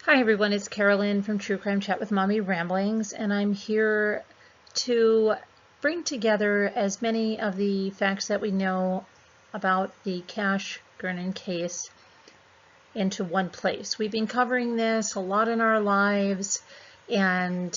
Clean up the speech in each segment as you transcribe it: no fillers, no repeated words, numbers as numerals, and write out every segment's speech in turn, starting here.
Hi everyone, it's Carolyn from True Crime Chat with Mommy Ramblings, and I'm here to bring together as many of the facts that we know about the Cash Gernon case into one place. We've been covering this a lot in our lives, and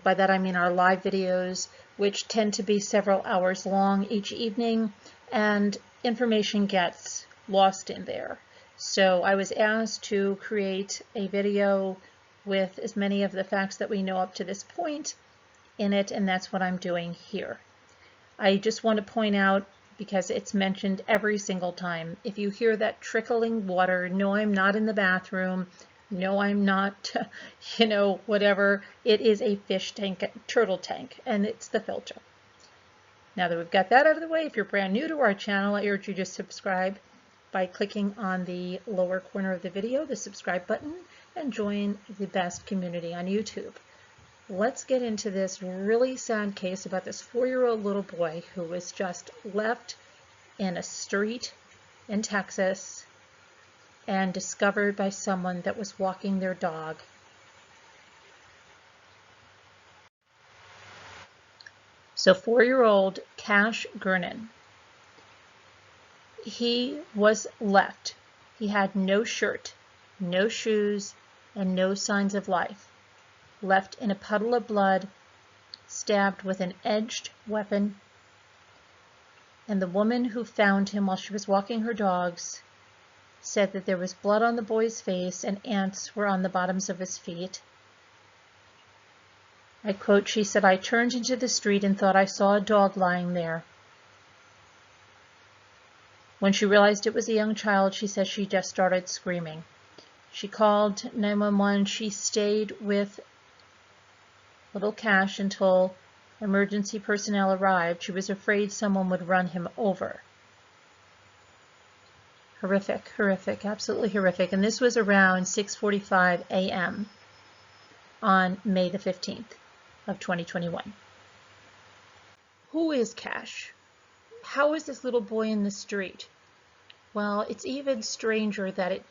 by that I mean our live videos, which tend to be several hours long each evening, and information gets lost in there. So I was asked to create a video with as many of the facts that we know up to this point in it, and that's what I'm doing here. I just want to point out, because it's mentioned every single time, if you hear that trickling water, no, I'm not in the bathroom, no, I'm not, whatever, it is a fish tank, turtle tank, and it's the filter. Now that we've got that out of the way, if you're brand new to our channel, I urge you to subscribe by clicking on the lower corner of the video, the subscribe button, and join the best community on YouTube. Let's get into this really sad case about this 4-year-old little boy who was just left in a street in Texas and discovered by someone that was walking their dog. So 4-year-old Cash Gernon, he was left. He had no shirt, no shoes, and no signs of life. Left in a puddle of blood, stabbed with an edged weapon. And the woman who found him while she was walking her dogs said that there was blood on the boy's face and ants were on the bottoms of his feet. I quote, she said, "I turned into the street and thought I saw a dog lying there. When she realized it was a young child, she says she just started screaming. She called 911. She stayed with little Cash until emergency personnel arrived. She was afraid someone would run him over." Horrific, horrific, absolutely horrific. And this was around 6:45 a.m. on May the 15th of 2021. Who is Cash? How is this little boy in the street? Well, it's even stranger that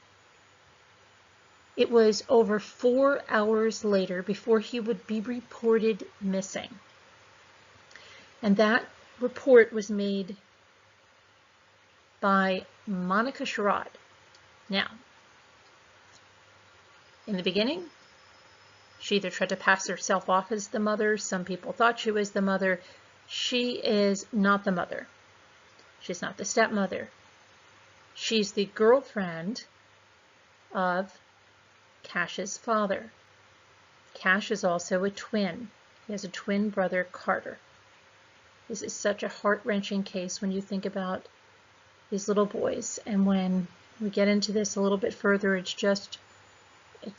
it was over 4 hours later before he would be reported missing. And that report was made by Monica Sherrod. Now, in the beginning, she either tried to pass herself off as the mother. Some people thought she was the mother. She is not the mother. She's not the stepmother. She's the girlfriend of Cash's father. Cash is also a twin. He has a twin brother, Carter. This is such a heart-wrenching case when you think about these little boys. And when we get into this a little bit further, it's just,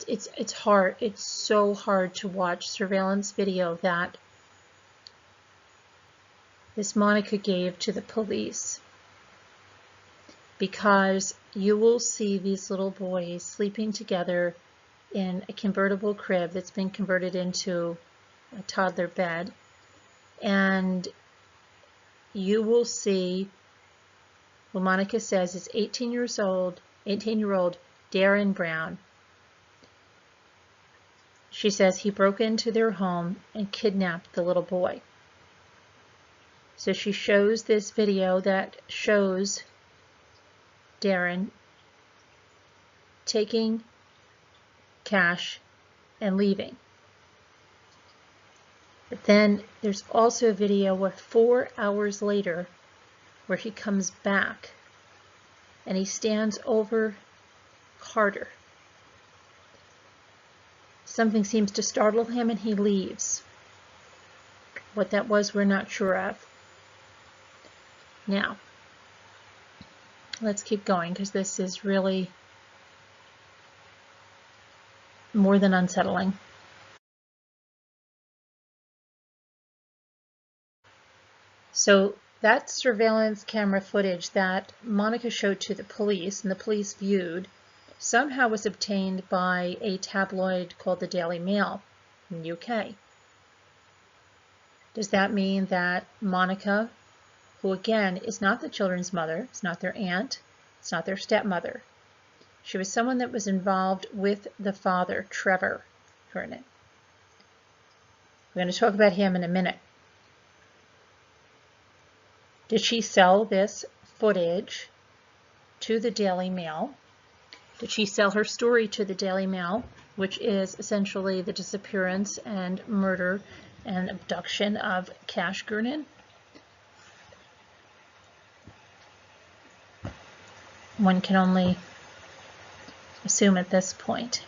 it's hard. It's so hard to watch surveillance video that this Monica gave to the police, because you will see these little boys sleeping together in a convertible crib that's been converted into a toddler bed, and you will see what Monica says is 18-year-old Darren Brown. She says he broke into their home and kidnapped the little boy. So she shows this video that shows Darren taking Cash and leaving. But then there's also a video where 4 hours later where he comes back and he stands over Carter. Something seems to startle him and he leaves. What that was, we're not sure of. Now, let's keep going, because this is really more than unsettling. So that surveillance camera footage that Monica showed to the police and the police viewed somehow was obtained by a tabloid called the Daily Mail in the UK. Does that mean that Monica, who again is not the children's mother, it's not their aunt, it's not their stepmother, She was someone that was involved with the father, Trevor Gernon. We're going to talk about him in a minute. Did she sell this footage to the Daily Mail? Did she sell her story to the Daily Mail, which is essentially the disappearance and murder and abduction of Cash Gernon? One can only assume at this point.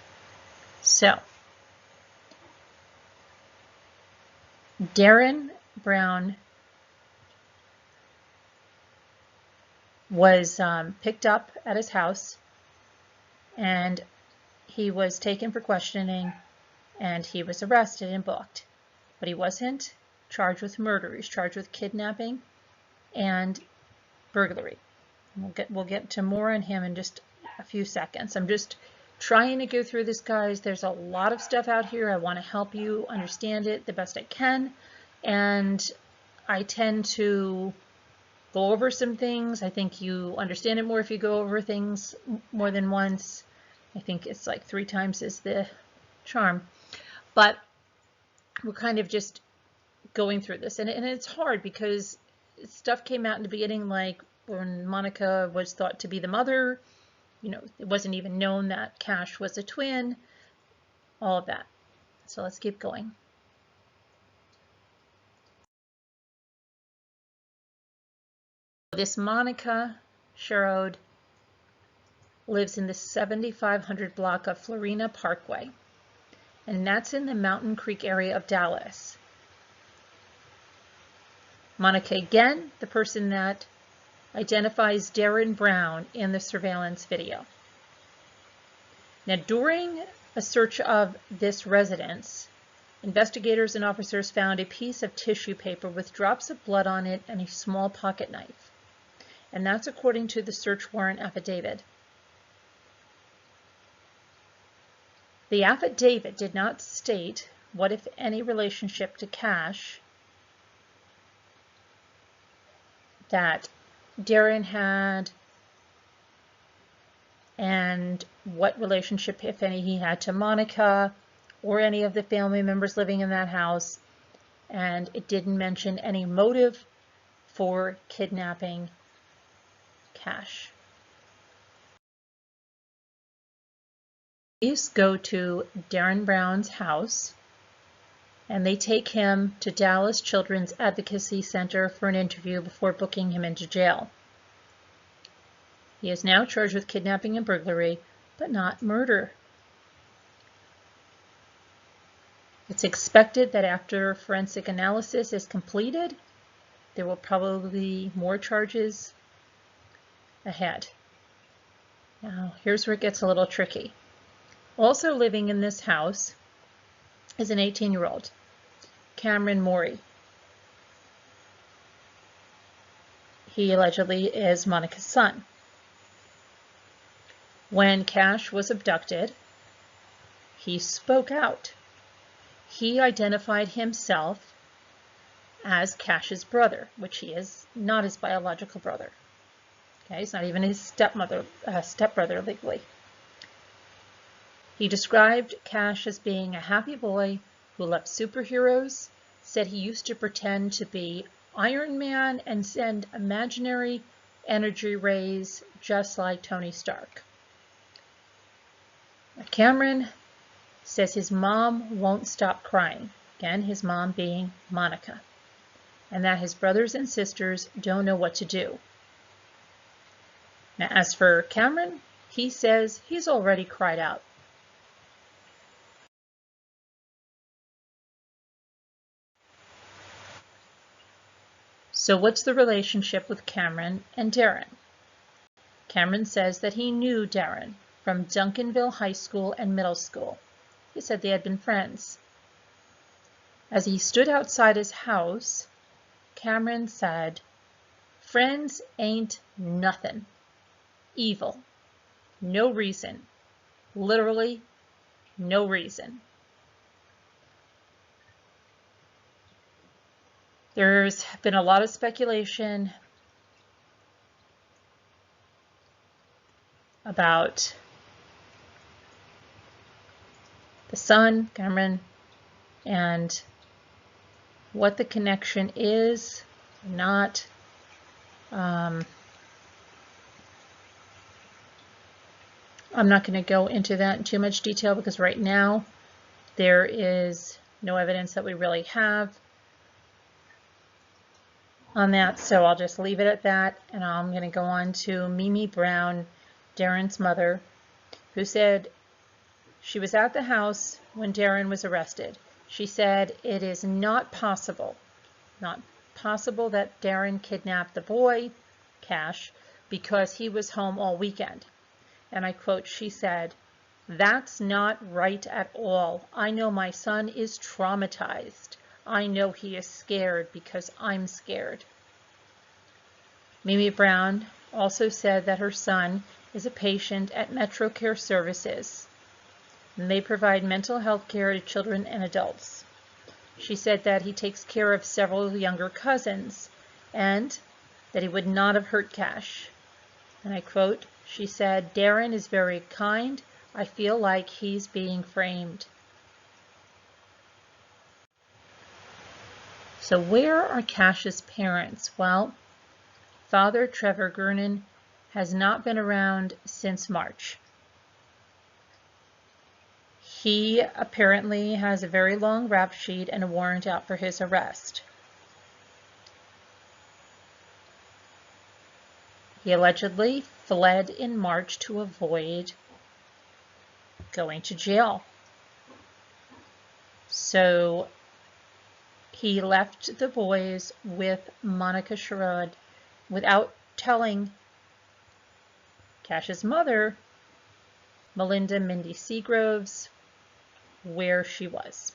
So, Darren Brown was picked up at his house, and he was taken for questioning, and he was arrested and booked. But he wasn't charged with murder. He's charged with kidnapping and burglary. We'll get to more on him in just a few seconds. I'm just trying to go through this, guys. There's a lot of stuff out here. I want to help you understand it the best I can, and I tend to go over some things. I think you understand it more if you go over things more than once. I think it's like 3 times is the charm. But we're kind of just going through this, and it's hard because stuff came out in the beginning, like when Monica was thought to be the mother. You know, it wasn't even known that Cash was a twin, all of that. So let's keep going. This Monica Sherrod lives in the 7500 block of Florina Parkway, and that's in the Mountain Creek area of Dallas. Monica, again, the person that identifies Darren Brown in the surveillance video. Now, during a search of this residence, investigators and officers found a piece of tissue paper with drops of blood on it and a small pocket knife. And that's according to the search warrant affidavit. The affidavit did not state what, if any, relationship to Cash that Derriyn had, and what relationship, if any, he had to Monica or any of the family members living in that house, and it didn't mention any motive for kidnapping Cash. Police go to Darren Brown's house, and they take him to Dallas Children's Advocacy Center for an interview before booking him into jail. He is now charged with kidnapping and burglary, but not murder. It's expected that after forensic analysis is completed, there will probably be more charges ahead. Now, here's where it gets a little tricky. Also living in this house is an 18-year-old, Cameron Mori. He allegedly is Monica's son. When Cash was abducted, he spoke out. He identified himself as Cash's brother, which he is not his biological brother. Okay, he's not even his stepbrother legally. He described Cash as being a happy boy who loved superheroes, said he used to pretend to be Iron Man and send imaginary energy rays just like Tony Stark. Cameron says his mom won't stop crying, again, his mom being Monica, and that his brothers and sisters don't know what to do. Now, as for Cameron, he says he's already cried out. So what's the relationship with Cameron and Darren? Cameron says that he knew Darren from Duncanville High School and middle school. He said they had been friends. As he stood outside his house, Cameron said, "Friends ain't nothing. Evil. No reason. Literally, no reason." There's been a lot of speculation about the son, Cameron, and what the connection is, not. I'm not going to go into that in too much detail because right now there is no evidence that we really have on that, so I'll just leave it at that, and I'm going to go on to Mimi Brown, Darren's mother, who said she was at the house when Derriyn was arrested. She said it is not possible that Derriyn kidnapped the boy, Cash, because he was home all weekend. And I quote, she said, "That's not right at all. I know my son is traumatized. I know he is scared because I'm scared." Mimi Brown also said that her son is a patient at Metro Care Services, and they provide mental health care to children and adults. She said that he takes care of several younger cousins and that he would not have hurt Cash. And I quote, she said, "Derriyn is very kind. I feel like he's being framed." So where are Cash's parents? Well, Father Trevor Gernon has not been around since March. He apparently has a very long rap sheet and a warrant out for his arrest. He allegedly fled in March to avoid going to jail. So he left the boys with Monica Sherrod without telling Cash's mother, Melinda Mindy Seagroves, where she was,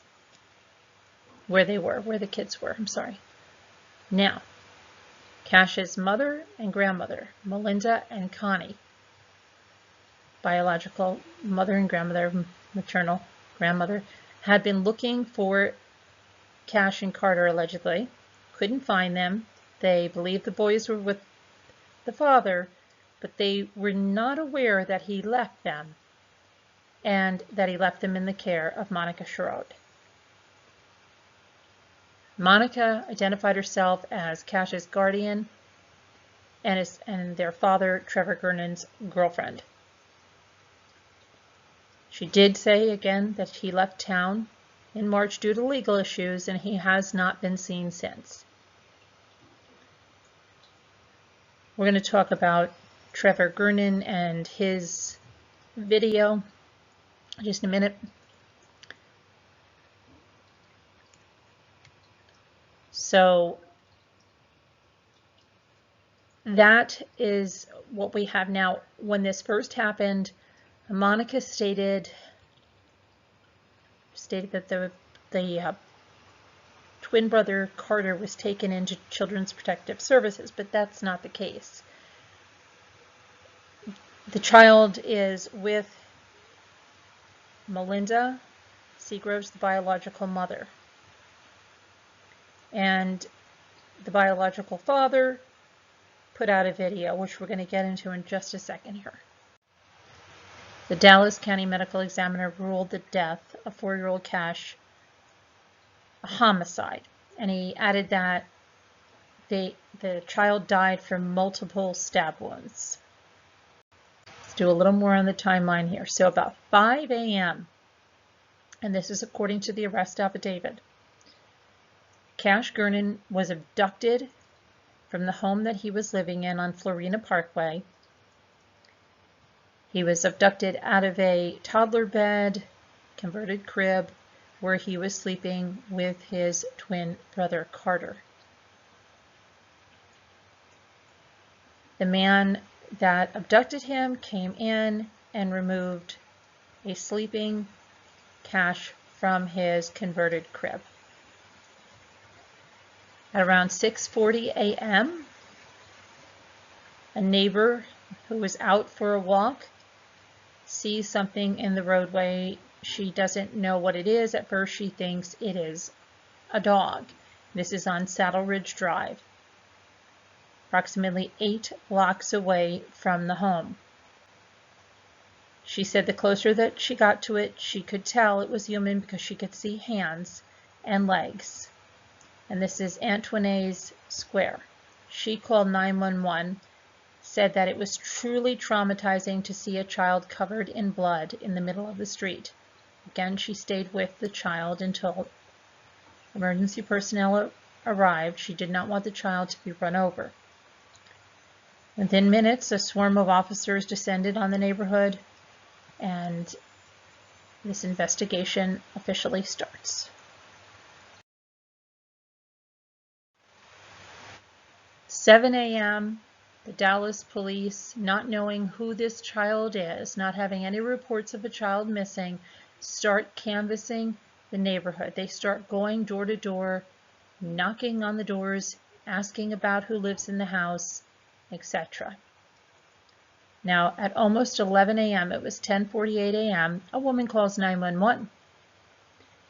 where the kids were, I'm sorry. Now, Cash's mother and grandmother, Melinda and Connie, biological mother and grandmother, maternal grandmother, had been looking for Cash and Carter allegedly, couldn't find them. They believed the boys were with the father, but they were not aware that he left them and that he left them in the care of Monica Sherrod. Monica identified herself as Cash's guardian and their father, Trevor Gernon's girlfriend. She did say again that he left town in March due to legal issues, and he has not been seen since. We're going to talk about Trevor Gernon and his video in just a minute. So that is what we have now. When this first happened, Monica stated that the twin brother Carter was taken into Children's Protective Services, but that's not the case. The child is with Melinda Seagroves, the biological mother, and the biological father put out a video, which we're going to get into in just a second here. The Dallas County Medical Examiner ruled the death of 4-year-old Cash a homicide, and he added that the child died from multiple stab wounds. Let's do a little more on the timeline here. So about 5 a.m., and this is according to the arrest affidavit, Cash Gernon was abducted from the home that he was living in on Florina Parkway. He was abducted out of a toddler bed, converted crib, where he was sleeping with his twin brother Carter. The man that abducted him came in and removed a sleeping Cash from his converted crib. At around 6:40 a.m., a neighbor who was out for a walk sees something in the roadway. She doesn't know what it is. At first, she thinks it is a dog. This is on Saddle Ridge Drive, approximately 8 blocks away from the home. She said the closer that she got to it, she could tell it was human because she could see hands and legs. And this is Antoinette's Square. She called 911, said that it was truly traumatizing to see a child covered in blood in the middle of the street. Again, she stayed with the child until emergency personnel arrived. She did not want the child to be run over. Within minutes, a swarm of officers descended on the neighborhood, and this investigation officially starts. 7 a.m., the Dallas police, not knowing who this child is, not having any reports of a child missing, start canvassing the neighborhood. They start going door to door, knocking on the doors, asking about who lives in the house, etc. Now, at almost 11 a.m., it was 10:48 a.m., a woman calls 911.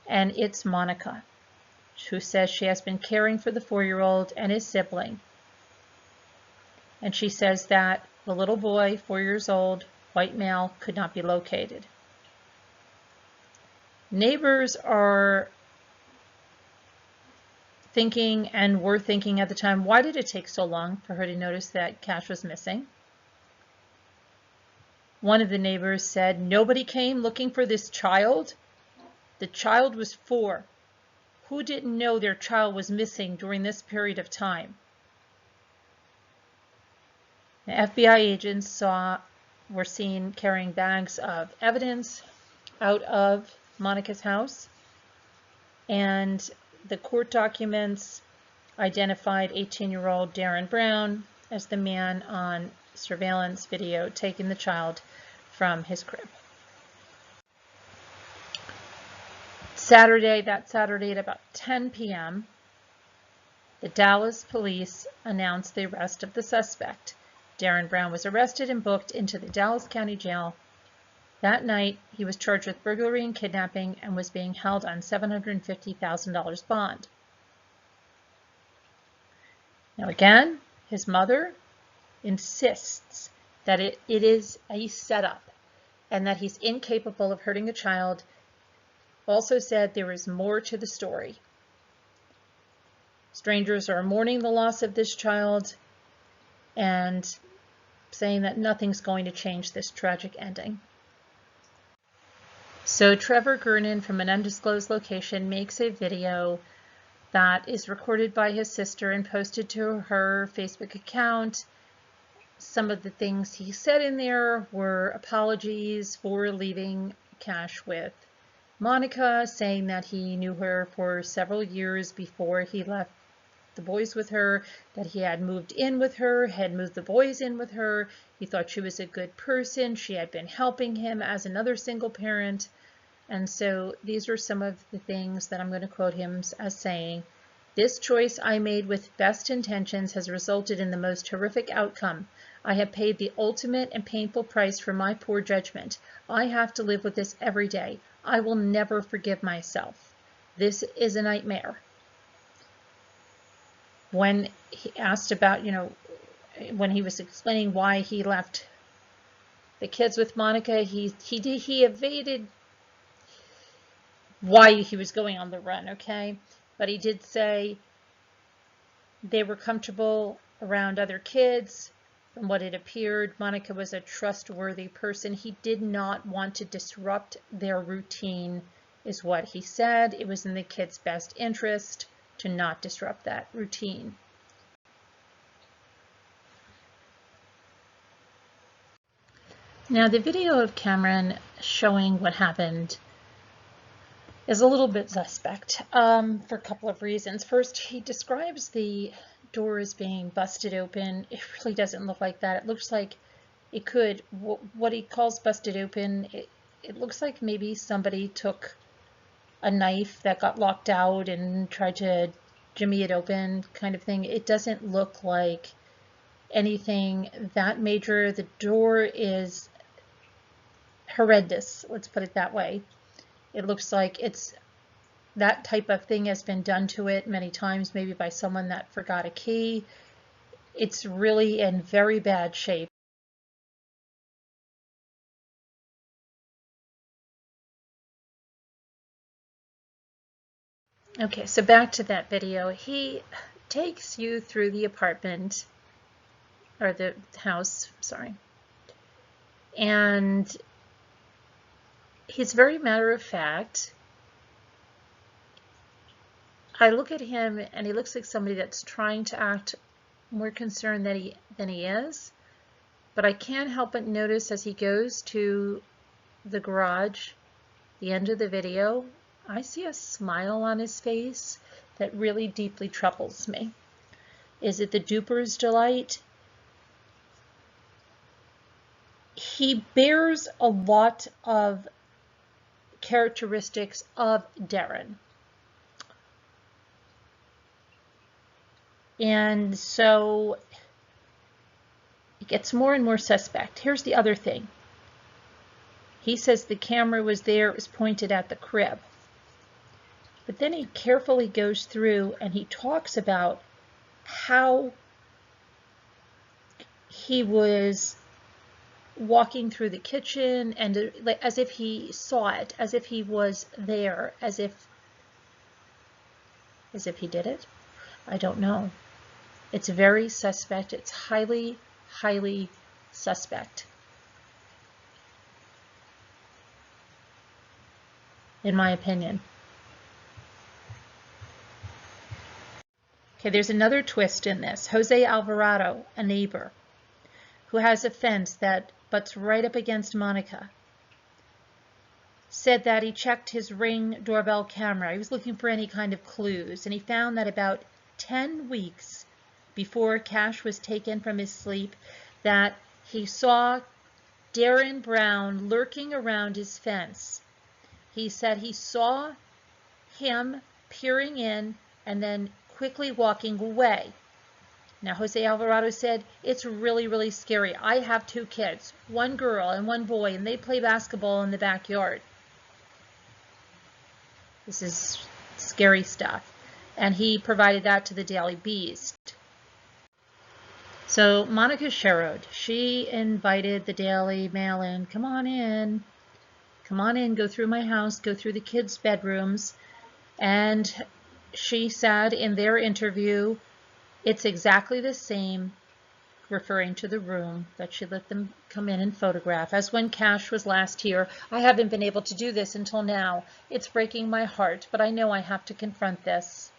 And it's Monica, who says she has been caring for the 4-year-old and his sibling. And she says that the little boy, 4 years old, white male, could not be located. Neighbors are thinking, and were thinking at the time, why did it take so long for her to notice that Cash was missing? One of the neighbors said, nobody came looking for this child. The child was 4. Who didn't know their child was missing during this period of time? The FBI agents were seen carrying bags of evidence out of Monica's house, and the court documents identified 18-year-old Darren Brown as the man on surveillance video taking the child from his crib. That Saturday at about 10 p.m., the Dallas police announced the arrest of the suspect. Darren Brown was arrested and booked into the Dallas County Jail. That night, he was charged with burglary and kidnapping and was being held on $750,000 bond. Now again, his mother insists that it is a setup and that he's incapable of hurting a child. Also said there is more to the story. Strangers are mourning the loss of this child and saying that nothing's going to change this tragic ending. So Trevor Gernon from an undisclosed location makes a video that is recorded by his sister and posted to her Facebook account. Some of the things he said in there were apologies for leaving Cash with Monica, saying that he knew her for several years before he left the boys with her, that he had moved in with her, had moved the boys in with her. He thought she was a good person. She had been helping him as another single parent. And so these are some of the things that I'm going to quote him as saying. This choice I made with best intentions has resulted in the most horrific outcome. I have paid the ultimate and painful price for my poor judgment. I have to live with this every day. I will never forgive myself. This is a nightmare. When he asked about, when he was explaining why he left the kids with Monica, he evaded why he was going on the run, okay? But he did say they were comfortable around other kids. From what it appeared, Monica was a trustworthy person. He did not want to disrupt their routine, is what he said. It was in the kids' best interest to not disrupt that routine. Now, the video of Cameron showing what happened is a little bit suspect for a couple of reasons. First, he describes the door as being busted open. It really doesn't look like that. It looks like it could, what he calls busted open, it looks like maybe somebody took a knife that got locked out and tried to jimmy it open, kind of thing. It doesn't look like anything that major. The door is horrendous, let's put it that way. It looks like that type of thing has been done to it many times, maybe by someone that forgot a key. It's really in very bad shape. Okay, so back to that video. He takes you through the apartment, or the house, sorry. And he's very matter of fact. I look at him and he looks like somebody that's trying to act more concerned than he is. But I can't help but notice as he goes to the garage, the end of the video, I see a smile on his face that really deeply troubles me. Is it the duper's delight? He bears a lot of characteristics of Darren. And so it gets more and more suspect. Here's the other thing. He says the camera was there, it was pointed at the crib. But then he carefully goes through and he talks about how he was walking through the kitchen and as if he saw it, as if he was there, as if he did it. I don't know. It's very suspect. It's highly, highly suspect, in my opinion. Okay, there's another twist in this. Jose Alvarado, a neighbor, who has a fence that butts right up against Monica, said that he checked his Ring doorbell camera. He was looking for any kind of clues, and he found that about 10 weeks before Cash was taken from his sleep, that he saw Derriyn Brown lurking around his fence. He said he saw him peering in and then quickly walking away. Now, Jose Alvarado said, it's really, really scary. I have 2 kids, 1 girl and 1 boy, and they play basketball in the backyard. This is scary stuff. And he provided that to the Daily Beast. So Monica Sherrod, she invited the Daily Mail in, come on in, go through my house, go through the kids' bedrooms. And she said in their interview, it's exactly the same, referring to the room that she let them come in and photograph, as when Cash was last here. I haven't been able to do this until now. It's breaking my heart, but I know I have to confront this.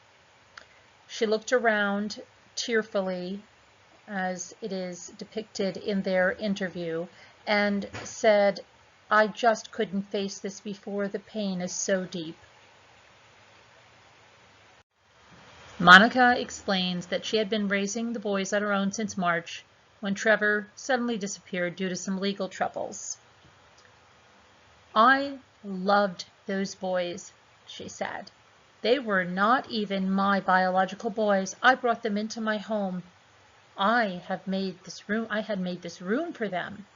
She looked around tearfully, as it is depicted in their interview, and said, I just couldn't face this before. The pain is so deep. Monica explains that she had been raising the boys on her own since March, when Trevor suddenly disappeared due to some legal troubles. I loved those boys, she said. They were not even my biological boys. I brought them into my home. I had made this room for them.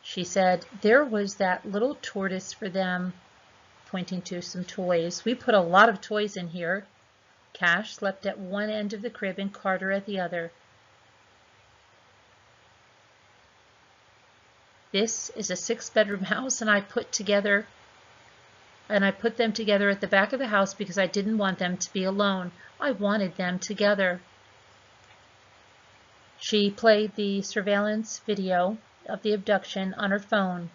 She said, there was that little tortoise for them, pointing to some toys. We put a lot of toys in here. Cash slept at one end of the crib and Carter at the other. This is a 6-bedroom house, and I put them together at the back of the house because I didn't want them to be alone. I wanted them together. She played the surveillance video of the abduction on her phone.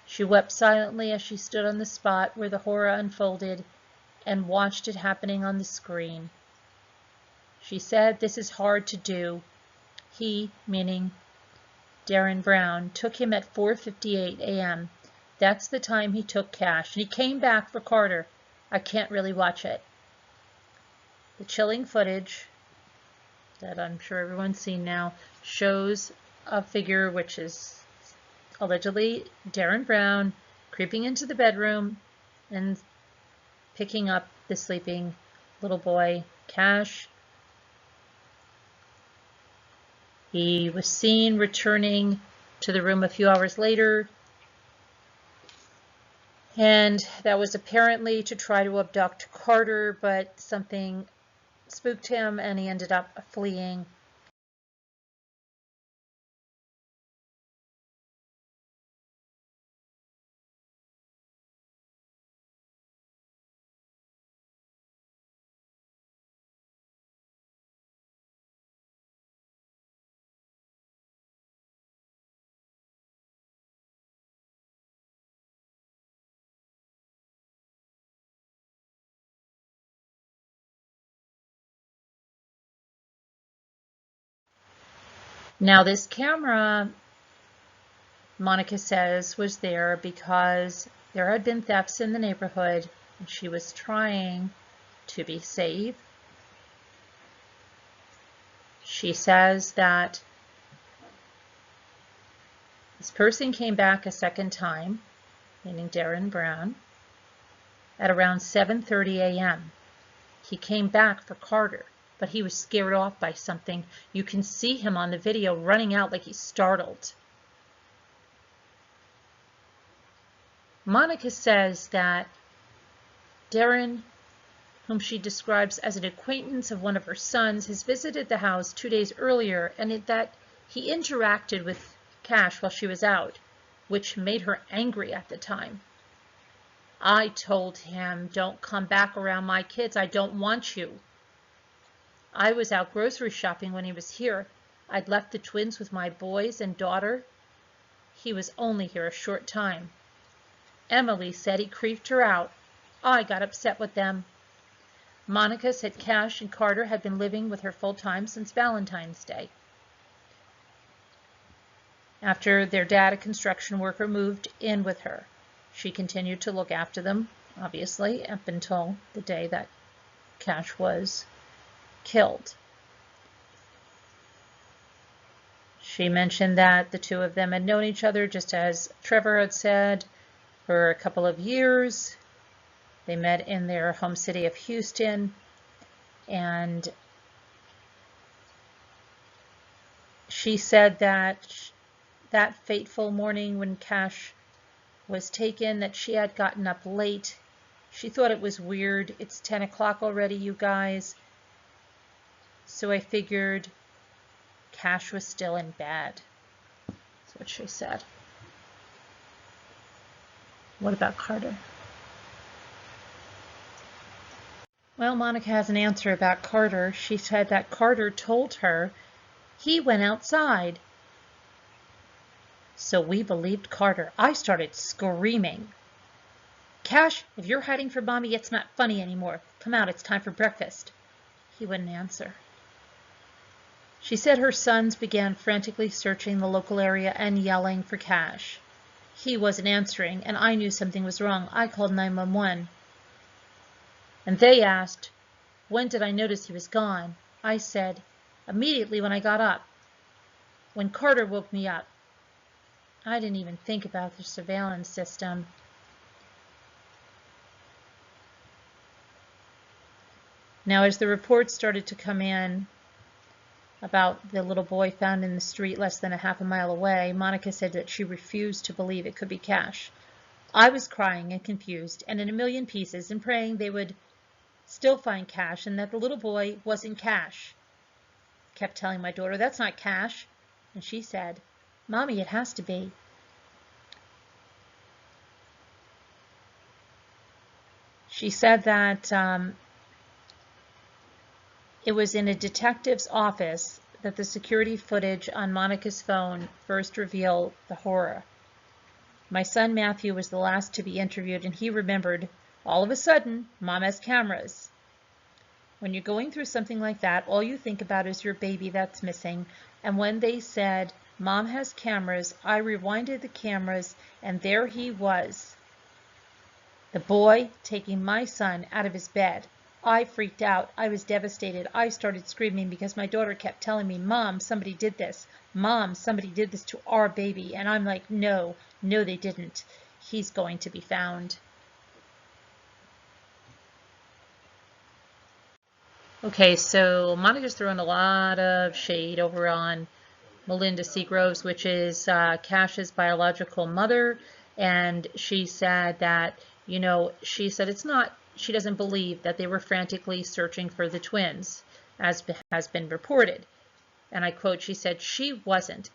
She wept silently as she stood on the spot where the horror unfolded and watched it happening on the screen. She said, this is hard to do. He, meaning Darren Brown, took him at 4:58 a.m. That's the time he took Cash, and he came back for Carter. I can't really watch it. The chilling footage that I'm sure everyone's seen now shows a figure which is allegedly Darren Brown creeping into the bedroom and picking up the sleeping little boy, Cash. He was seen returning to the room a few hours later, and that was apparently to try to abduct Carter, but something spooked him and he ended up fleeing. Now this camera, Monica says, was there because there had been thefts in the neighborhood and she was trying to be safe. She says that this person came back a second time, meaning Darren Brown, at around 7:30 a.m. He came back for Carter, but he was scared off by something. You can see him on the video running out like he's startled. Monica says that Darren, whom she describes as an acquaintance of one of her sons, has visited the house 2 days earlier, and that he interacted with Cash while she was out, which made her angry at the time. I told him, "Don't come back around my kids. I don't want you." I was out grocery shopping when he was here. I'd left the twins with my boys and daughter. He was only here a short time. Emily said he creeped her out. I got upset with them. Monica said Cash and Carter had been living with her full-time since Valentine's Day. After their dad, a construction worker, moved in with her, she continued to look after them, obviously, up until the day that Cash was killed. She mentioned that the two of them had known each other, just as Trevor had said, for a couple of years. They met in their home city of Houston, and she said that that fateful morning when Cash was taken, that she had gotten up late. She thought it was weird. It's 10 o'clock already, you guys. So I figured Cash was still in bed. That's what she said. What about Carter? Well, Monica has an answer about Carter. She said that Carter told her he went outside. So we believed Carter. I started screaming. "Cash, if you're hiding from Mommy, it's not funny anymore. Come out, it's time for breakfast." He wouldn't answer. She said her sons began frantically searching the local area and yelling for Cash. He wasn't answering, and I knew something was wrong. I called 911. And they asked, when did I notice he was gone? I said, immediately when I got up, when Carter woke me up. I didn't even think about the surveillance system. Now, as the reports started to come in about the little boy found in the street less than a half a mile away, Monica said that she refused to believe it could be Cash. I was crying and confused and in a million pieces and praying they would still find Cash and that the little boy wasn't Cash. Kept telling my daughter, "That's not Cash." And she said, "Mommy, it has to be." She said that it was in a detective's office that the security footage on Monica's phone first revealed the horror. My son Matthew was the last to be interviewed, and he remembered, all of a sudden, Mom has cameras. When you're going through something like that, all you think about is your baby that's missing. And when they said, Mom has cameras, I rewinded the cameras, and there he was. The boy taking my son out of his bed. I freaked out. I was devastated. I started screaming because my daughter kept telling me, "Mom, somebody did this. Mom, somebody did this to our baby." And I'm like, no, they didn't. He's going to be found. Okay, so Monica's throwing a lot of shade over on Melinda Seagroves, which is Cash's biological mother. And she said that, she said it's not, she doesn't believe that they were frantically searching for the twins, as has been reported. And I quote, she said, "She wasn't.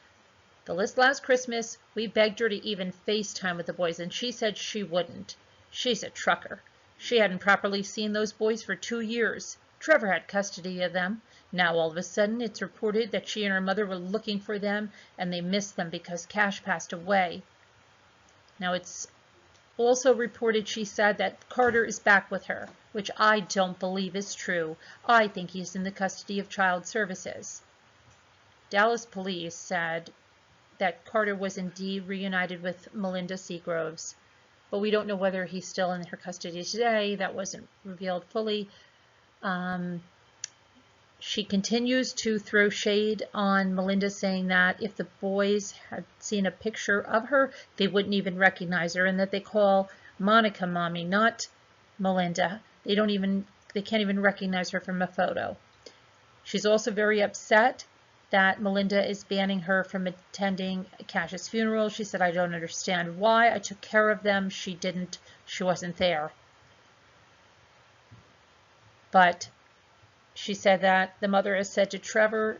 Last Christmas, we begged her to even FaceTime with the boys, and she said she wouldn't. She's a trucker. She hadn't properly seen those boys for 2 years. Trevor had custody of them. Now all of a sudden it's reported that she and her mother were looking for them, and they missed them because Cash passed away." Now it's also reported, she said, that Carter is back with her, which I don't believe is true. I think he's in the custody of Child Services. Dallas police said that Carter was indeed reunited with Melinda Seagroves, but we don't know whether he's still in her custody today. That wasn't revealed fully. She continues to throw shade on Melinda, saying that if the boys had seen a picture of her, they wouldn't even recognize her, and that they call Monica mommy, not Melinda. They can't even recognize her from a photo. She's also very upset that Melinda is banning her from attending Cash's funeral. She said, "I don't understand why. I took care of them. She wasn't there." But she said that the mother has said to Trevor's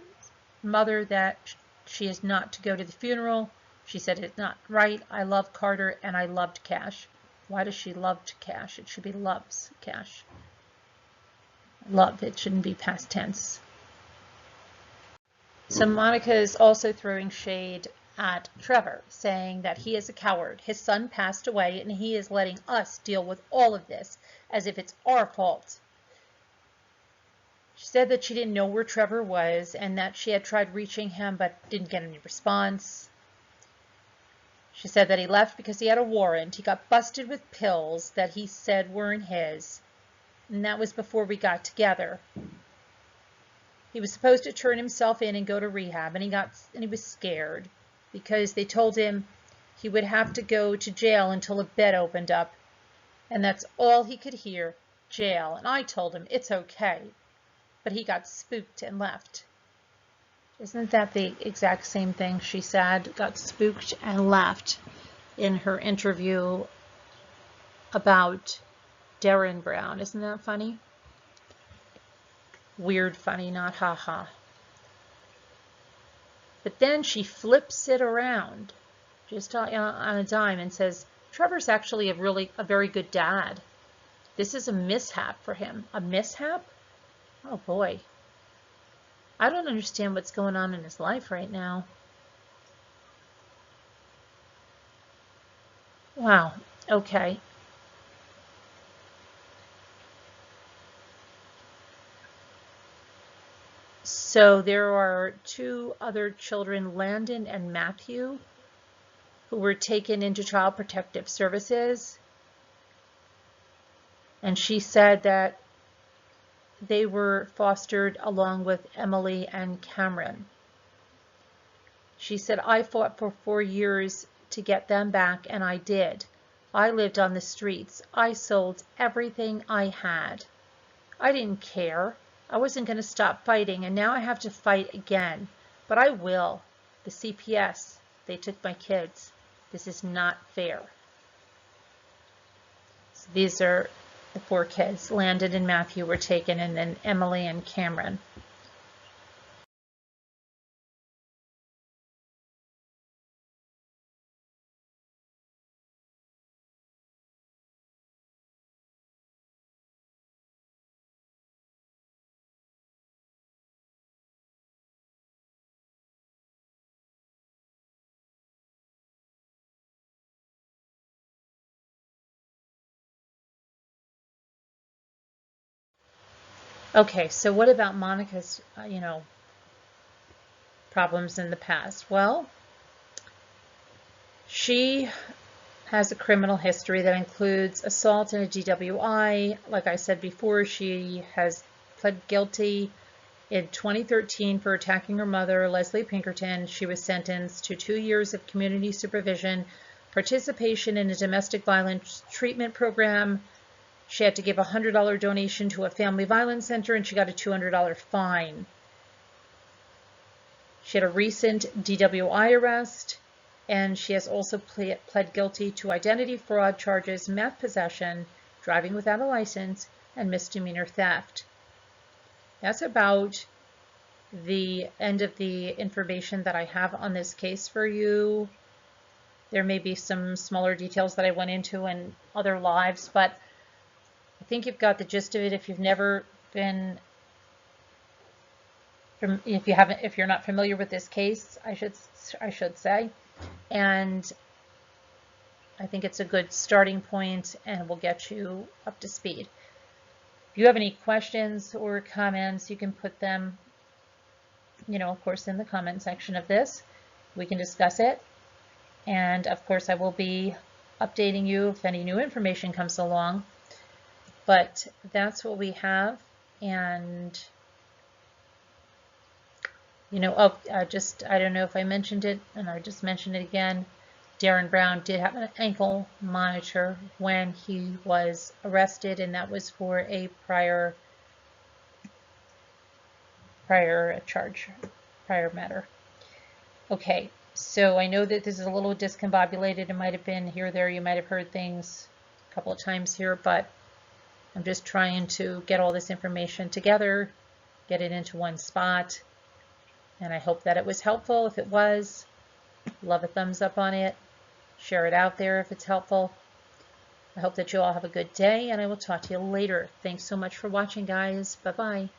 mother that she is not to go to the funeral. She said, "It's not right. I love Carter and I loved Cash." Why does she love Cash? It should be loves Cash. Love, it shouldn't be past tense. So Monica is also throwing shade at Trevor, saying that he is a coward. His son passed away and he is letting us deal with all of this as if it's our fault. She said that she didn't know where Trevor was and that she had tried reaching him but didn't get any response. She said that he left because he had a warrant. He got busted with pills that he said weren't his, and that was before we got together. He was supposed to turn himself in and go to rehab, and he was scared because they told him he would have to go to jail until a bed opened up, and that's all he could hear, jail. And I told him it's okay, but he got spooked and left. Isn't that the exact same thing she said? Got spooked and left in her interview about Darren Brown. Isn't that funny? Weird funny, not haha. But then she flips it around just on a dime and says, Trevor's actually a very good dad. This is a mishap for him. A mishap? Oh boy. I don't understand what's going on in his life right now. Wow. Okay. So there are two other children, Landon and Matthew, who were taken into Child Protective Services. And she said that they were fostered along with Emily and Cameron. She said, I fought for 4 years to get them back, and I did. I lived on the streets. I sold everything I had. I didn't care. I wasn't going to stop fighting, and now I have to fight again. But I will. The CPS, they took my kids. This is not fair. So these are the 4 kids. Landon and Matthew were taken, and then Emily and Cameron. Okay, so what about Monica's, problems in the past? Well, she has a criminal history that includes assault and a DWI. Like I said before, she has pled guilty in 2013 for attacking her mother, Leslie Pinkerton. She was sentenced to 2 years of community supervision, participation in a domestic violence treatment program. She had to give a $100 donation to a family violence center, and she got a $200 fine. She had a recent DWI arrest, and she has also pled guilty to identity fraud charges, meth possession, driving without a license, and misdemeanor theft. That's about the end of the information that I have on this case for you. There may be some smaller details that I went into in other lives, but I think you've got the gist of it. If you've never been, if you're not familiar with this case, I should say, and I think it's a good starting point and will get you up to speed. If you have any questions or comments, you can put them of course, in the comment section of this. We can discuss it. And of course, I will be updating you if any new information comes along. But that's what we have. And, I don't know if I mentioned it, and I just mentioned it again. Darren Brown did have an ankle monitor when he was arrested, and that was for a prior matter. Okay, so I know that this is a little discombobulated. It might have been here or there. You might have heard things a couple of times here, but I'm just trying to get all this information together, get it into one spot, and I hope that it was helpful. If it was, love a thumbs up on it. Share it out there if it's helpful. I hope that you all have a good day, and I will talk to you later. Thanks so much for watching, guys. Bye-bye.